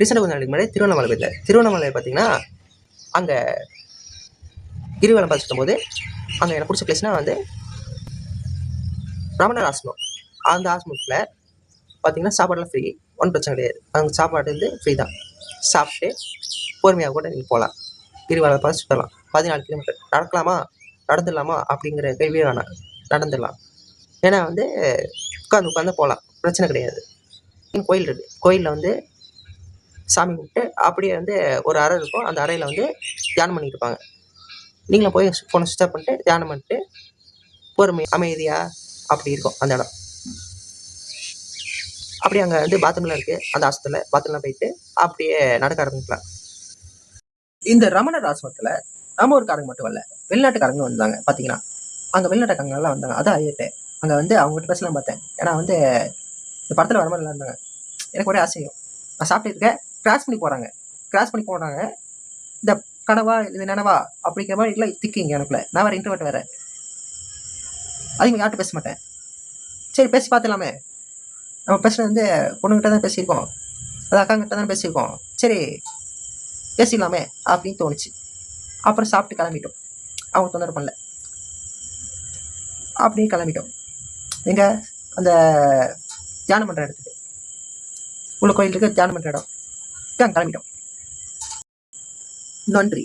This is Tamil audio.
ரீசெண்டாக கொஞ்சம் நாளைக்கு முன்னாடி திருவண்ணாமலை போயிருந்தேன். திருவண்ணாமலை பார்த்தீங்கன்னா அங்கே கிரிவலம் பார்த்து சுற்றும்போது அங்கே எனக்கு பிடிச்ச பிளேஸ்னால் வந்து ரமணர் ஆசிரமம். அந்த ஆசிரமத்தில் பார்த்தீங்கன்னா சாப்பாடுலாம் ஃப்ரீ, ஒன்றும் பிரச்சனை கிடையாது. அங்கே சாப்பாடு வந்து ஃப்ரீ தான். சாப்பிட்டு பொறுமையாக கூட நீங்கள் போகலாம், கிரிவலம் பார்த்து சுற்றலாம். 14 கிலோமீட்டர் நடக்கலாமா, நடந்துடலாமா அப்படிங்கிற கேள்வியே வேணாம், நடந்துடலாம். ஏன்னா வந்து உட்காந்து போகலாம், பிரச்சனை கிடையாது. கோயில் இருக்குது, கோயிலில் வந்து சாமி கும்பிட்டு அப்படியே வந்து ஒரு அறை இருக்கும். அந்த அறையில் வந்து தியானம் பண்ணிட்டு இருப்பாங்க. நீங்களும் போய் ஃபோனை சுவிட்ச் ஆஃப் பண்ணிட்டு தியானம் பண்ணிட்டு பொறுமை அமைதியாக அப்படி இருக்கும் அந்த இடம். அப்படியே அங்கே வந்து பாத்ரூம்லாம் இருக்குது. அந்த ஆசிரமத்தில் பாத்ரூம்லாம் போயிட்டு அப்படியே நடக்க ஆரம்பிக்கலாம். இந்த ரமணர் ஆசிரமத்தில் நம்ம ஊருக்காரங்க மட்டும் இல்லை, வெளிநாட்டுக்காரங்களும் வந்தாங்க. பார்த்தீங்கன்னா அங்கே வெளிநாட்டுக்காரங்கெல்லாம் வந்தாங்க. அதான் ஐயட்டு அங்கே வந்து அவங்ககிட்ட பேசலாம் பார்த்தேன். ஏன்னா வந்து இந்த படத்தில் வர மாதிரிலாம் இருந்தாங்க. எனக்கு ஒரே ஆசையும், நான் சாப்பிட்டு இருக்கேன், கிராஸ் பண்ணி போனாங்க. இந்த கனவா இது நினவா அப்படிங்கிற மாதிரி இல்லை திக்கிங்க எனக்குள்ள. நான் வேறு இன்டர்வெட் வேறு, அதிகமாக யார்கிட்ட பேச மாட்டேன். சரி பேசி பார்த்துலாமே, நம்ம பேசுகிறது வந்து பொண்ணுகிட்ட தான் பேசியிருக்கோம், அது அக்காங்கிட்ட தான் பேசியிருக்கோம், சரி பேசிக்கலாமே அப்படின்னு தோணுச்சு. அப்புறம் சாப்பிட்டு கிளம்பிட்டோம். அவங்க தொந்தரவு பண்ணல, அப்படியே கிளம்பிட்டோம். எங்கே அந்த தியானம் பண்ணுற இடத்துக்கு, உள்ள கோயிலுக்கு தியானம் பண்ணுற இடம், அங்கே கிளம்பிட்டோம். நன்றி.